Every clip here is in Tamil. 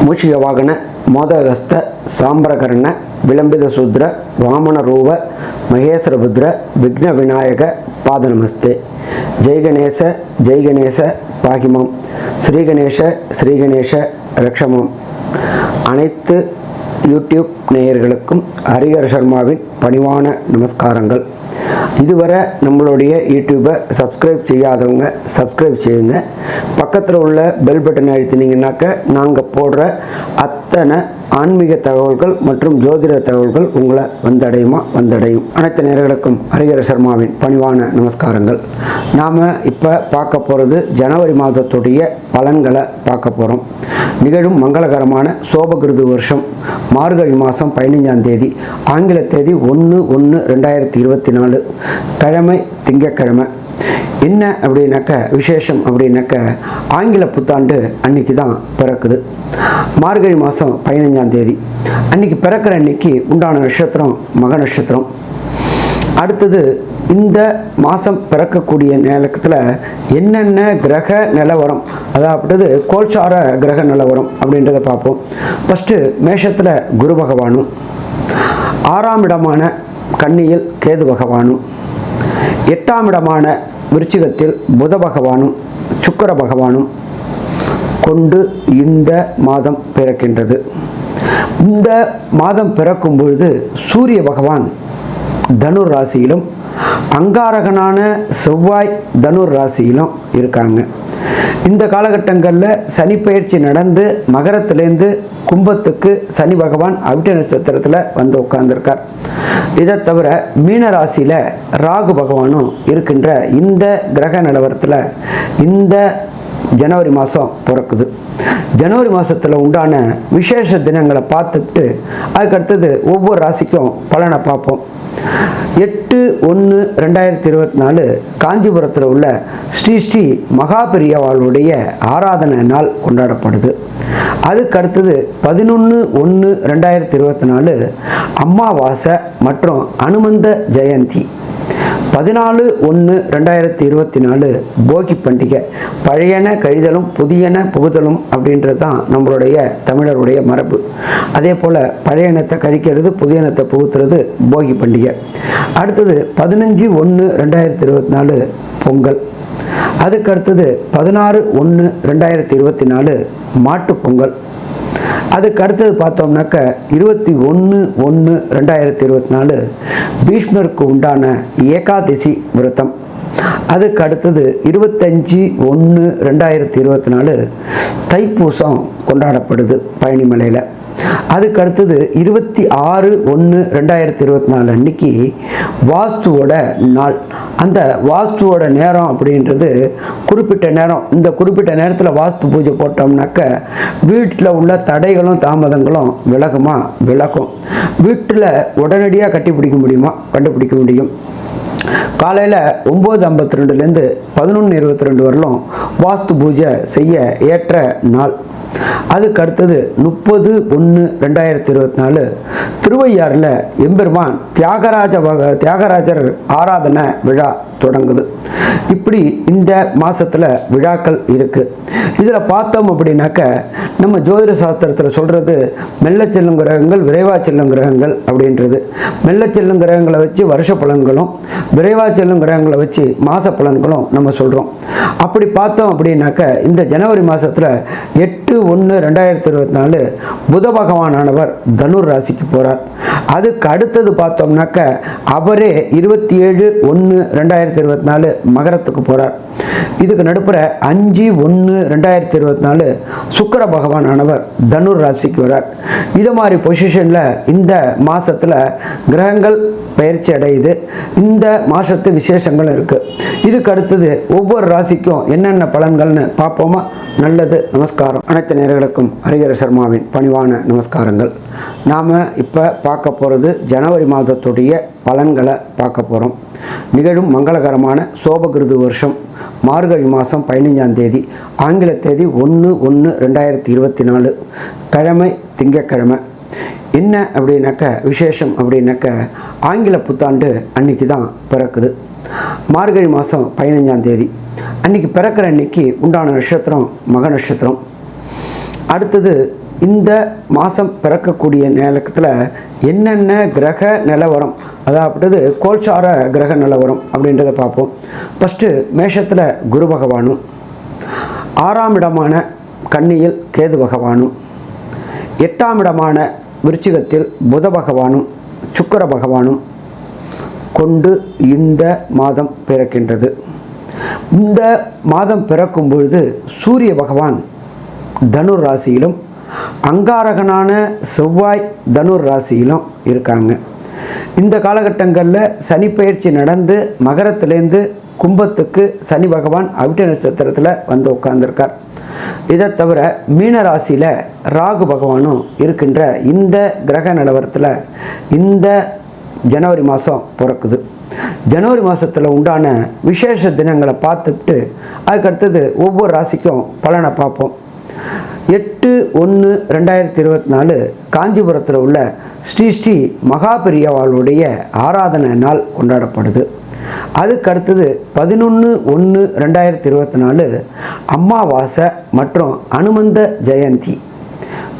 மூஷிக வாகன மோதகஸ்த சாம்பரகர்ண விளம்பித சூத்ர வாமன ரூப மகேஸ்வரபுத்ர விக்ன விநாயக பாத நமஸ்தே. ஜெய் கணேச பாகிமம். ஸ்ரீகணேச ரக்ஷமம். அனைத்து யூடியூப் நேயர்களுக்கும் ஹரிஹர சர்மாவின் பணிவான நமஸ்காரங்கள். இதுவரை நம்மளுடைய யூடியூப்பை சப்ஸ்கிரைப் செய்யாதவங்க சப்ஸ்கிரைப் செய்யுங்க. பக்கத்தில் உள்ள பெல் பட்டன் அழுத்தினீங்கன்னாக்க நாங்கள் போடுற அத்தனை ஆன்மீக தகவல்கள் மற்றும் ஜோதிட தகவல்கள் உங்களை வந்தடையும். அனைத்து நேயர்களுக்கும் ஹரிஹர சர்மாவின் பணிவான நமஸ்காரங்கள். நாம் இப்போ பார்க்க போகிறது ஜனவரி மாதத்துடைய பலன்களை பார்க்க போகிறோம். நிகழும் மங்களகரமான சோபகிருது வருஷம் மார்கழி மாதம் 15ஆம் தேதி, ஆங்கில தேதி 1/1/2024, கிழமை திங்கக்கிழமை. என்ன அப்படின்னாக்க விசேஷம் அப்படின்னாக்க ஆங்கில புத்தாண்டு அன்னைக்கு தான் பிறக்குது. மார்கழி மாதம் 15ஆம் தேதி அன்னைக்கு பிறக்கிற அன்னைக்கு உண்டான நட்சத்திரம் மக நட்சத்திரம். அடுத்தது இந்த மாதம் பிறக்கக்கூடிய நேரத்தில் என்னென்ன கிரக நிலவரம், அதாவது கோல்சார கிரக நிலவரம் அப்படின்றத பார்ப்போம். ஃபஸ்ட்டு மேஷத்தில் குரு பகவானும், 6ஆம் இடமான கன்னியில் கேது பகவானும், 8ஆம் இடமான விருச்சிகத்தில் புத பகவானும் சுக்கிர பகவானும் கொண்டு இந்த மாதம் பிறக்கின்றது. இந்த மாதம் பிறக்கும் பொழுது சூரிய பகவான் தனுர் ராசியிலும் அங்காரகனான செவ்வாய் தனுர் ராசியிலும் இருக்காங்க. இந்த காலகட்டங்களில் சனி பயிற்சி நடந்து மகரத்திலேருந்து கும்பத்துக்கு சனி பகவான் அவிட்ட நட்சத்திரத்தில் வந்து உட்கார்ந்துருக்கார். இதை தவிர மீன ராசியில் ராகு பகவானும் இருக்கின்ற இந்த கிரக நிலவரத்தில் இந்த ஜனவரி மாதம் பிறக்குது. ஜனவரி மாதத்தில் உண்டான விசேஷ தினங்களை பார்த்துட்டு அதுக்கடுத்தது ஒவ்வொரு ராசிக்கும் பலனை பார்ப்போம். 8/1/2024 காஞ்சிபுரத்தில் உள்ள ஸ்ரீ மகாபெரியவாளுடைய ஆராதனை நாள் கொண்டாடப்படுது. அதுக்கு அடுத்தது 11/1/2024 அமாவாசை மற்றும் அனுமந்த ஜெயந்தி. 14/1/2024 போகி பண்டிகை. பழையன கழிதலும் புதியன புகுதலும் அப்படின்றது தான் நம்மளுடைய தமிழருடைய மரபு. அதே போல் பழையனத்தை கழிக்கிறது புதியனத்தை புகுத்துறது போகி பண்டிகை. அடுத்தது 15/1/2024 பொங்கல். அதுக்கு அடுத்தது 16/1/2024 மாட்டுப் பொங்கல். அதுக்கு அடுத்தது பார்த்தோம்னாக்க 21/1/2024 பீஷ்மருக்கு உண்டான ஏகாதசி விரதம். அதுக்கு அடுத்தது 25/1/2024 தைப்பூசம் கொண்டாடப்படுது பழனிமலையில். அதுக்கு அடுத்தது 26/1/2024 அன்னைக்கு வாஸ்துவோட நாள். அந்த வாஸ்துவோட நேரம் அப்படின்றது குறிப்பிட்ட நேரம். இந்த குறிப்பிட்ட நேரத்தில் வாஸ்து பூஜை போட்டோம்னாக்க வீட்டில் உள்ள தடைகளும் தாமதங்களும் விலகும். வீட்டில் உடனடியாக கண்டுபிடிக்க முடியும். காலையில் 9:52லேருந்து 11:22 வரலும் வாஸ்து பூஜை செய்ய ஏற்ற நாள். அதுக்கு அடுத்தது 30/1/2024 திருவையாறில் எம்பெருமான் தியாகராஜர் ஆராதனை விழா தொடங்குது. இப்படி இந்த மாதத்தில் விழாக்கள் இருக்குது. இதில் பார்த்தோம் அப்படின்னாக்க நம்ம ஜோதிட சாஸ்திரத்தில் சொல்கிறது மெல்ல செல்லும் கிரகங்கள் விரைவாக செல்லும் கிரகங்கள் அப்படின்றது. மெல்ல செல்லும் கிரகங்களை வச்சு வருஷ பலன்களும் விரைவாக செல்லும் கிரகங்களை வச்சு மாத பலன்களும் நம்ம சொல்கிறோம். அப்படி பார்த்தோம் அப்படின்னாக்க இந்த ஜனவரி மாதத்தில் 8/1/2024 புத பகவானானவர் தனுர் ராசிக்கு போகிறார். அதுக்கு அடுத்தது பார்த்தோம்னாக்க அவரே 27/1/2024 மகரத்துக்கு போகிறார். இதுக்கு நடுப்புற 5/1/2024 சுக்கிர பகவானானவர் தனுர் ராசிக்கு வரார். இது மாதிரி பொசிஷனில் இந்த மாதத்தில் கிரகங்கள் பயிற்சி அடையுது. இந்த மாதத்து விசேஷங்கள் இருக்குது. இதுக்கு அடுத்தது ஒவ்வொரு ராசிக்கும் என்னென்ன பலன்கள்னு பார்ப்போமா? நல்லது. நமஸ்காரம். அனைத்து நேயர்களுக்கும் ஹரிஹர சர்மாவின் பணிவான நமஸ்காரங்கள். நாம் இப்போ பார்க்க போகிறது ஜனவரி மாதத்துடைய பலன்களை பார்க்க போகிறோம். நிகழும் மங்களகரமான சோபகிருது வருஷம் மார்கழி மாதம் 15ஆம் தேதி, ஆங்கில தேதி 1/1/2024, கிழமை திங்கக்கிழமை. என்ன அப்படின்னாக்க விசேஷம் அப்படின்னாக்க ஆங்கில புத்தாண்டு அன்னைக்கு தான் பிறக்குது. மார்கழி மாதம் 15ஆம் தேதி அன்னைக்கு பிறக்கிற அன்னைக்கு உண்டான நட்சத்திரம் மக நட்சத்திரம். அடுத்தது இந்த மாதம் பிறக்கக்கூடிய நேரத்தில் என்னென்ன கிரக நிலவரம், அதாவது கோல்சார கிரக நிலவரம் அப்படின்றத பார்ப்போம். ஃபஸ்ட்டு மேஷத்தில் குரு பகவானும், 6ஆம் இடமான கன்னியில் கேது பகவானும், 8ஆம் இடமான விருச்சிகத்தில் புத பகவானும் சுக்கிர பகவானும் கொண்டு இந்த மாதம் பிறக்கின்றது. இந்த மாதம் பிறக்கும் பொழுது சூரிய பகவான் தனுர் ராசியிலும், அங்காரகனான செவ்வாய் தனுர் ராசியிலும் இருக்காங்க. இந்த காலகட்டங்களில் சனி பயிற்சி நடந்து மகரத்திலேருந்து கும்பத்துக்கு சனி பகவான் அவிட்ட நட்சத்திரத்தில் வந்து உட்கார்ந்துருக்கார். இதை தவிர மீன ராசியில் ராகு பகவானும் இருக்கின்ற இந்த கிரக நிலவரத்தில் இந்த ஜனவரி மாதம் பிறக்குது. ஜனவரி மாதத்தில் உண்டான விசேஷ தினங்களை பார்த்துட்டு அதுக்கடுத்தது ஒவ்வொரு ராசிக்கும் பலனை பார்ப்போம். 8/1/2024 காஞ்சிபுரத்தில் உள்ள ஸ்ரீ மகாபெரியவாளுடைய ஆராதனை நாள் கொண்டாடப்படுது. அதுக்கடுத்தது 11/1/2024 அமாவாசை மற்றும் அனுமந்த ஜெயந்தி.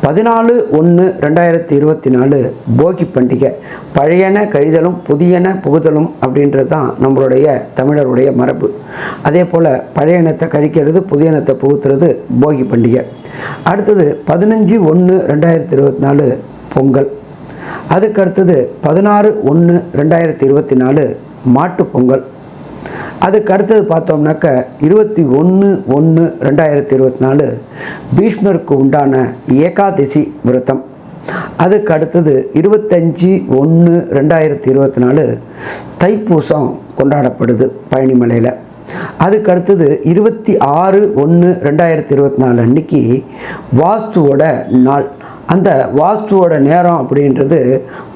14/1/2024 போகி பண்டிகை. பழையன கழிதலும் புதியன புகுதலும் அப்படின்றது தான் நம்மளுடைய தமிழருடைய மரபு. அதே போல் பழையனத்தை கழிக்கிறது புதியனத்தை புகுத்துறது போகி பண்டிகை. அடுத்தது 15/1/2024 பொங்கல். அதுக்கடுத்தது 16/1/2024 மாட்டுப் பொங்கல். அதுக்கு அடுத்தது பார்த்தோம்னாக்க 21/1/2024 பீஷ்மருக்கு உண்டான ஏகாதசி விரதம். அதுக்கு அடுத்தது 25/1/2024 தைப்பூசம் கொண்டாடப்படுது பழனிமலையில். அதுக்கு அடுத்தது 26/1/2024 அன்னைக்கு வாஸ்துவோட நாள். அந்த வாஸ்துவோட நேரம் அப்படின்றது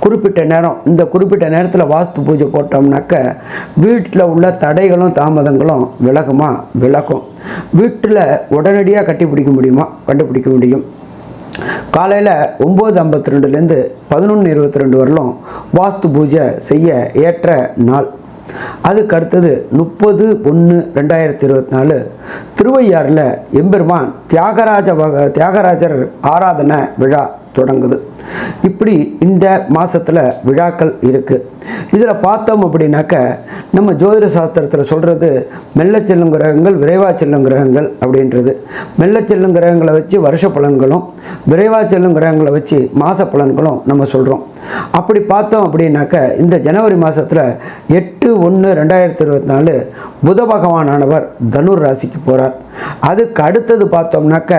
குறிப்பிட்ட நேரம். இந்த குறிப்பிட்ட நேரத்தில் வாஸ்து பூஜை போட்டோம்னாக்க வீட்டில் உள்ள தடைகளும் தாமதங்களும் விலகும். வீட்டில் உடனடியாக கண்டுபிடிக்க முடியும். காலையில் 9:52லேருந்து 11:22 வரலும் வாஸ்து பூஜை செய்ய ஏற்ற நாள். அதுக்கு அடுத்தது 30/1/2024 திருவையாறில் எம்பெருமான் தியாகராஜர் ஆராதனை விழா தொடங்குது. இப்படி இந்த மாதத்தில் விழாக்கள் இருக்குது. இதில் பார்த்தோம் அப்படின்னாக்க நம்ம ஜோதிட சாஸ்திரத்தில் சொல்கிறது மெல்ல செல்லும் கிரகங்கள் விரைவாக செல்லும் கிரகங்கள் அப்படின்றது. மெல்ல செல்லும் கிரகங்களை வச்சு வருஷ பலன்களும், விரைவாக செல்லும் கிரகங்களை வச்சு மாத பலன்களும் நம்ம சொல்கிறோம். அப்படி பார்த்தோம் அப்படின்னாக்க இந்த ஜனவரி மாதத்தில் 8/1/2024 புத பகவானானவர் தனுர் ராசிக்கு போகிறார். அதுக்கு அடுத்தது பார்த்தோம்னாக்க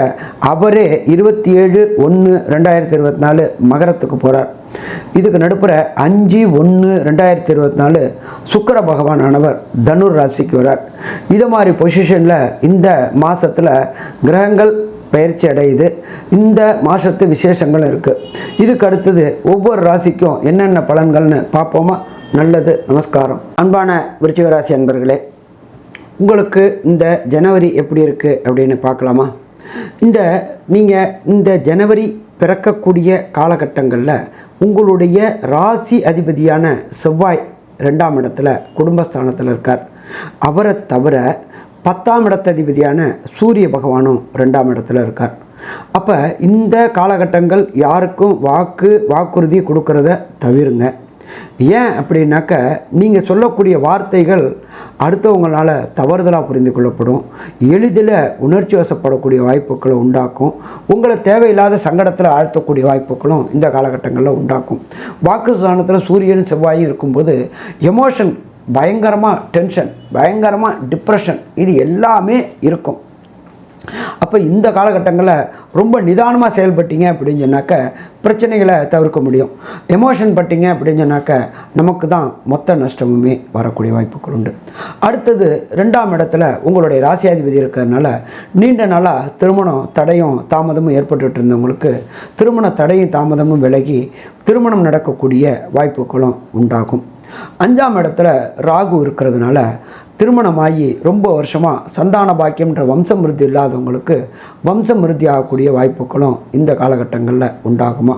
அவரே 27/1/2024 மகரத்துக்கு போகிறார். இதுக்கு நடுப்புற 5/1/2024 சுக்கிர பகவானானவர் தனுர் ராசிக்கு வரார். இது மாதிரி பொசிஷனில் இந்த மாதத்தில் கிரகங்கள் பயிற்சி அடையுது. இந்த மாதத்து விசேஷங்கள் இருக்குது. இதுக்கு அடுத்தது ஒவ்வொரு ராசிக்கும் என்னென்ன பலன்கள்னு பார்ப்போமா? நல்லது, நமஸ்காரம். அன்பான விருச்சிக ராசி அன்பர்களே, உங்களுக்கு இந்த ஜனவரி எப்படி இருக்குது அப்படின்னு பார்க்கலாமா? நீங்கள் இந்த ஜனவரி பிறக்கக்கூடிய காலகட்டங்களில் உங்களுடைய ராசி அதிபதியான செவ்வாய் 2ஆம் இடத்துல குடும்பஸ்தானத்தில் இருக்கார். அவரை தவிர 10ஆம் இடத்ததிபதியான சூரிய பகவானும் 2ஆம் இடத்துல இருக்கார். அப்போ இந்த காலகட்டங்கள் யாருக்கும் வாக்குறுதி கொடுக்கறத தவிருங்க. ஏன் அப்படின்னாக்க நீங்கள் சொல்லக்கூடிய வார்த்தைகள் அடுத்தவங்களால் தவறுதலாக புரிந்து கொள்ளப்படும். எளிதில் உணர்ச்சி வசப்படக்கூடிய வாய்ப்புகளை உண்டாக்கும். உங்களை தேவையில்லாத சங்கடத்தில் ஆழ்த்தக்கூடிய வாய்ப்புகளும் இந்த காலகட்டங்களில் உண்டாக்கும். வாக்கு ஸ்தானத்தில் சூரியனும் செவ்வாயும் இருக்கும்போது எமோஷன் பயங்கரமாக, டென்ஷன் பயங்கரமாக, டிப்ரெஷன் இது எல்லாமே இருக்கும். அப்போ இந்த காலகட்டங்களில் ரொம்ப நிதானமாக செயல்பட்டீங்க அப்படின்னு சொன்னாக்க பிரச்சனைகளை தவிர்க்க முடியும். எமோஷன் பட்டீங்க அப்படின்னு சொன்னாக்க நமக்கு தான் மொத்த நஷ்டமுமே வரக்கூடிய வாய்ப்புகள் உண்டு. அடுத்தது 2ஆம் இடத்துல உங்களுடைய ராசியாதிபதி இருக்கிறதுனால நீண்ட நாளாக திருமணம் தடையும் தாமதமும் ஏற்பட்டுட்டு இருந்தவங்களுக்கு திருமண தடையும் தாமதமும் விலகி திருமணம் நடக்கக்கூடிய வாய்ப்புகளும் உண்டாகும். 5ஆம் இடத்துல ராகு இருக்கிறதுனால திருமணமாகி ரொம்ப வருஷமாக சந்தான பாக்கியம்ன்ற வம்சம் விருத்தி இல்லாதவங்களுக்கு வம்சம் விருத்தி ஆகக்கூடிய வாய்ப்புகளும் இந்த காலகட்டங்களில் உண்டாகும்.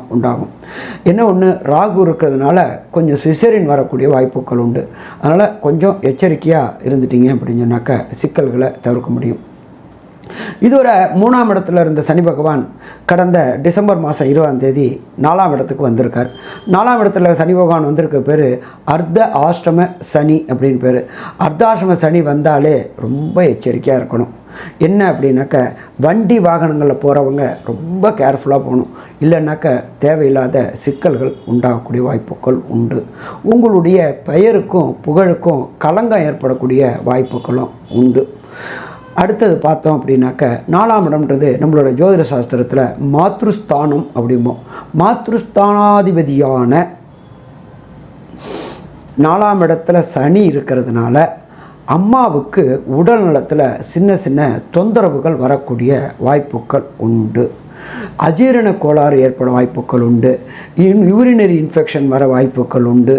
என்ன ஒன்று, ராகு இருக்கிறதுனால கொஞ்சம் சிசேரியன் வரக்கூடிய வாய்ப்புகள் உண்டு. அதனால் கொஞ்சம் எச்சரிக்கையாக இருந்துட்டீங்க அப்படின்னு சொன்னாக்க சிக்கல்களை தவிர்க்க முடியும். இதுவரை 3ஆம் இடத்துல இருந்த சனி பகவான் கடந்த டிசம்பர் மாதம் 20ஆம் தேதி 4ஆம் இடத்துக்கு வந்திருக்கார். 4ஆம் இடத்துல சனி பகவான் வந்திருக்க பேர் அர்த்த ஆஷ்டம சனி அப்படின்னு பேர். அர்த்தாஷ்டம சனி வந்தாலே ரொம்ப எச்சரிக்கையாக இருக்கணும். என்ன அப்படின்னாக்க வண்டி வாகனங்களில் போகிறவங்க ரொம்ப கேர்ஃபுல்லாக போகணும். இல்லைன்னாக்க தேவையில்லாத சிக்கல்கள் உண்டாகக்கூடிய வாய்ப்புகள் உண்டு. உங்களுடைய பெயருக்கும் புகழுக்கும் களங்கம் ஏற்படக்கூடிய வாய்ப்புகளும் உண்டு. அடுத்தது பார்த்தோம் அப்படின்னாக்க 4ஆம் இடம்ன்றது நம்மளோட ஜோதிட சாஸ்திரத்தில் மாத்ருஸ்தானம் அப்படிம்போம். மாத்ருஸ்தானாதிபதியான 4ஆம் இடத்துல சனி இருக்கிறதுனால அம்மாவுக்கு உடல் நலத்தில் சின்ன சின்ன தொந்தரவுகள் வரக்கூடிய வாய்ப்புகள் உண்டு. அஜீரண கோளாறு ஏற்பட வாய்ப்புகள் உண்டு. யூரினரி இன்ஃபெக்ஷன் வர வாய்ப்புகள் உண்டு.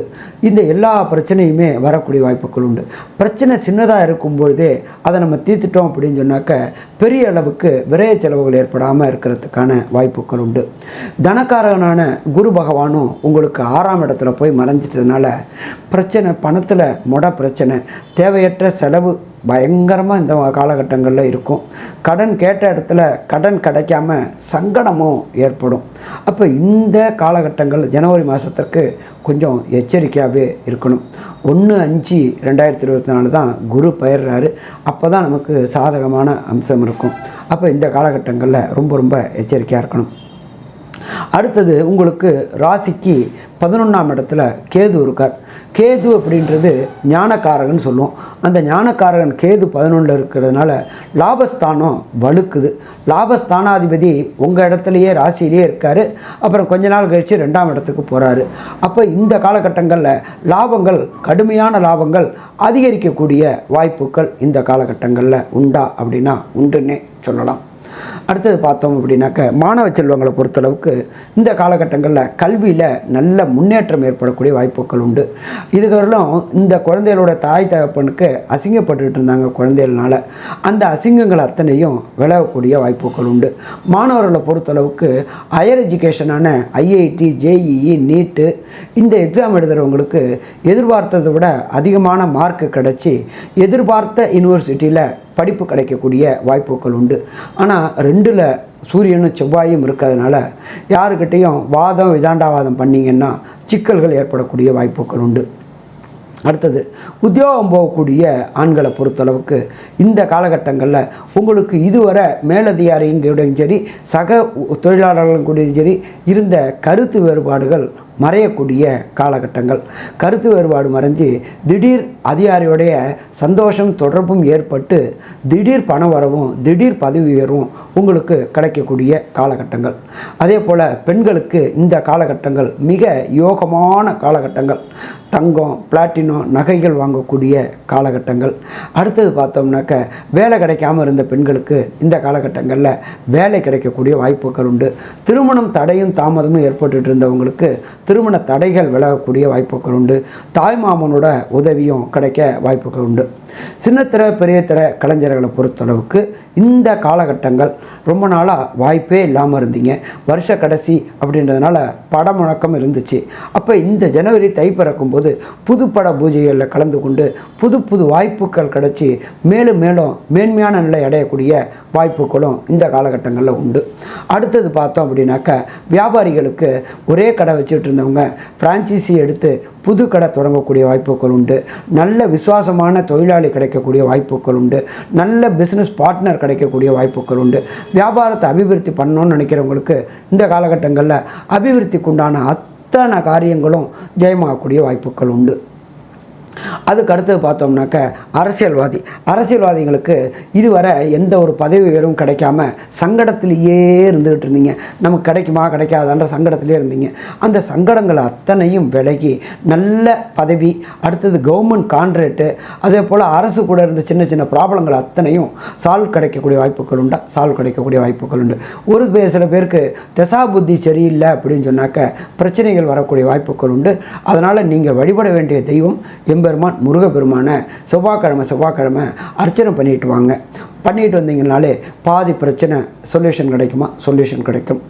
இந்த எல்லா பிரச்சனையுமே வரக்கூடிய வாய்ப்புகள் உண்டு. பிரச்சனை சின்னதாக இருக்கும்பொழுதே அதை நம்ம தீர்த்துட்டோம் அப்படின்னு சொன்னாக்க பெரிய அளவுக்கு விரைய செலவுகள் ஏற்படாமல் இருக்கிறதுக்கான வாய்ப்புகள் உண்டு. தனக்காரகனான குரு பகவானும் உங்களுக்கு 6ஆம் இடத்துல போய் மறைஞ்சிட்டதுனால பிரச்சனை, பணத்தில் பிரச்சனை, தேவையற்ற செலவு பயங்கரமாக இந்த காலகட்டங்களில் இருக்கும். கடன் கேட்ட இடத்துல கடன் கிடைக்காம சங்கடமும் ஏற்படும். அப்போ இந்த காலகட்டங்கள் ஜனவரி மாதத்திற்கு கொஞ்சம் எச்சரிக்கையாகவே இருக்கணும். 1/5/2024 தான் குரு பெயர்றாரு. அப்போ தான் நமக்கு சாதகமான அம்சம் இருக்கும். அப்போ இந்த காலகட்டங்களில் ரொம்ப ரொம்ப எச்சரிக்கையாக இருக்கணும். அடுத்தது உங்களுக்கு ராசிக்கு 11ஆம் இடத்துல கேது இருக்கார். கேது அப்படின்றது ஞானக்காரகன் சொல்லுவோம். அந்த ஞானக்காரகன் கேது 11 இருக்கிறதுனால லாபஸ்தானம் வலுக்குது. லாபஸ்தானாதிபதி உங்கள் இடத்துலையே ராசியிலே இருக்கார். அப்புறம் கொஞ்ச நாள் கழித்து 2ஆம் இடத்துக்கு போகிறாரு. அப்போ இந்த காலகட்டங்களில் லாபங்கள், கடுமையான லாபங்கள் அதிகரிக்கக்கூடிய வாய்ப்புகள் இந்த காலகட்டங்களில் உண்டா அப்படின்னா உண்டுன்னே சொல்லலாம். அடுத்தது பார்த்தோம் அப்படின்னாக்க மாணவ செல்வங்களை பொறுத்தளவுக்கு இந்த காலகட்டங்களில் கல்வியில் நல்ல முன்னேற்றம் ஏற்படக்கூடிய வாய்ப்புகள் உண்டு. இதுவரையிலும் இந்த குழந்தைகளோட தாய் தகப்பனுக்கு அசிங்கப்பட்டுக்கிட்டு இருந்தாங்க குழந்தைகள்னால. அந்த அசிங்கங்கள் அத்தனையும் விலகக்கூடிய வாய்ப்புகள் உண்டு. மாணவர்களை பொறுத்தளவுக்கு ஹையர் எஜுகேஷனான ஐஐடி, ஜேஇஇ, நீட்டு இந்த எக்ஸாம் எழுதுகிறவங்களுக்கு எதிர்பார்த்ததை விட அதிகமான மார்க்கு கிடச்சி எதிர்பார்த்த யூனிவர்சிட்டியில் படிப்பு கிடைக்கக்கூடிய வாய்ப்புகள் உண்டு. ஆனால் 2ல் சூரியனும் செவ்வாயும் இருக்கிறதுனால யாருக்கிட்டையும் வாதம் விதாண்டாவாதம் பண்ணிங்கன்னா சிக்கல்கள் ஏற்படக்கூடிய வாய்ப்புகள் உண்டு. அடுத்தது உத்தியோகம் போகக்கூடிய ஆண்களை பொறுத்தளவுக்கு இந்த காலகட்டங்களில் உங்களுக்கு இதுவரை மேலதிகாரியும் கூடயும் சரி, சக தொழிலாளர்களும் கூடயும் சரி இருந்த கருத்து வேறுபாடுகள் மறையக்கூடிய காலகட்டங்கள். கருத்து வேறுபாடு மறைஞ்சு திடீர் அதிகாரியுடைய சந்தோஷம் தொடர்பும் ஏற்பட்டு திடீர் பண வரவும் திடீர் பதவி உயர்வும் உங்களுக்கு கிடைக்கக்கூடிய காலகட்டங்கள். அதே போல் பெண்களுக்கு இந்த காலகட்டங்கள் மிக யோகமான காலகட்டங்கள். தங்கம், பிளாட்டினம் நகைகள் வாங்கக்கூடிய காலகட்டங்கள். அடுத்தது பார்த்தோம்னாக்க வேலை கிடைக்காமல் இருந்த பெண்களுக்கு இந்த காலகட்டங்களில் வேலை கிடைக்கக்கூடிய வாய்ப்புகள் உண்டு. திருமணம் தடையும் தாமதமும் ஏற்பட்டு இருந்தவங்களுக்கு திருமண தடைகள் விலகக்கூடிய வாய்ப்புகள் உண்டு. தாய்மாமனோட உதவியும் கிடைக்க வாய்ப்புகள் உண்டு. சின்னத்திரை பெரியத்திரை கலைஞர்களை பொறுத்தளவுக்கு இந்த காலகட்டங்கள் ரொம்ப நாளாக வாய்ப்பே இல்லாமல் இருந்தீங்க. வருஷ கடைசி அப்படின்றதுனால பட முழக்கம் இருந்துச்சு. அப்போ இந்த ஜனவரி தை பிறக்கும்போது புதுப்பட பூஜைகளில் கலந்து கொண்டு புது புது வாய்ப்புகள் கிடச்சி மேலும் மேலும் மேன்மையான நிலை அடையக்கூடிய வாய்ப்புகளும் இந்த காலகட்டங்களில் உண்டு. அடுத்தது பார்த்தோம் அப்படின்னாக்கா வியாபாரிகளுக்கு ஒரே கடை வச்சுட்டு இருந்தவங்க ஃப்ரான்ச்சைசி எடுத்து புது கடை தொடங்கக்கூடிய வாய்ப்புகள் உண்டு. நல்ல விசுவாசமான தொழிலாளி கிடைக்கக்கூடிய வாய்ப்புகள் உண்டு. நல்ல பிஸ்னஸ் பார்ட்னர் கிடைக்கக்கூடிய வாய்ப்புகள் உண்டு. வியாபாரத்தை அபிவிருத்தி பண்ணணும்னு நினைக்கிறவங்களுக்கு இந்த காலகட்டங்களில் அபிவிருத்திக்கு உண்டான அத்தனை காரியங்களும் ஜெயமாகக்கூடிய வாய்ப்புகள் உண்டு. அதுக்கு அடுத்தது பார்த்தோம்னாக்க அரசியல்வாதிகளுக்கு இதுவரை எந்த ஒரு பதவி உயர்வும் கிடைக்காம சங்கடத்திலேயே இருந்துகிட்டு இருந்தீங்க. நமக்கு கிடைக்குமா கிடைக்காதான்ற சங்கடத்திலே இருந்தீங்க. அந்த சங்கடங்கள் அத்தனையும் விலகி நல்ல பதவி, அடுத்தது கவர்மெண்ட் கான்ட்ராக்டு, அதே போல் அரசு கூட இருந்த சின்ன சின்ன ப்ராப்ளங்கள் அத்தனையும் சால்வ் கிடைக்கக்கூடிய வாய்ப்புகள் உண்டு. சில பேருக்கு தசா புத்தி சரியில்லை அப்படின்னு சொன்னாக்க பிரச்சனைகள் வரக்கூடிய வாய்ப்புகள் உண்டு. அதனால் நீங்கள் வழிபட வேண்டிய தெய்வம் பெருமான் முருகப்பெருமான செவ்வாய்க்கிழமை அர்ச்சனை பண்ணிட்டு வந்தீங்கனாலே பாதி பிரச்சனை சொல்யூஷன் கிடைக்கும்.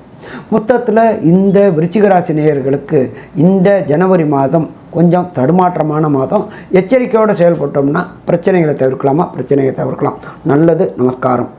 மொத்தத்தில் இந்த விருச்சிக ராசி நேயர்களுக்கு இந்த ஜனவரி மாதம் கொஞ்சம் தடுமாற்றமான மாதம். எச்சரிக்கையோடு செயல்பட்டோம்னா பிரச்சனைகளை தவிர்க்கலாம். நல்லது. நமஸ்காரம்.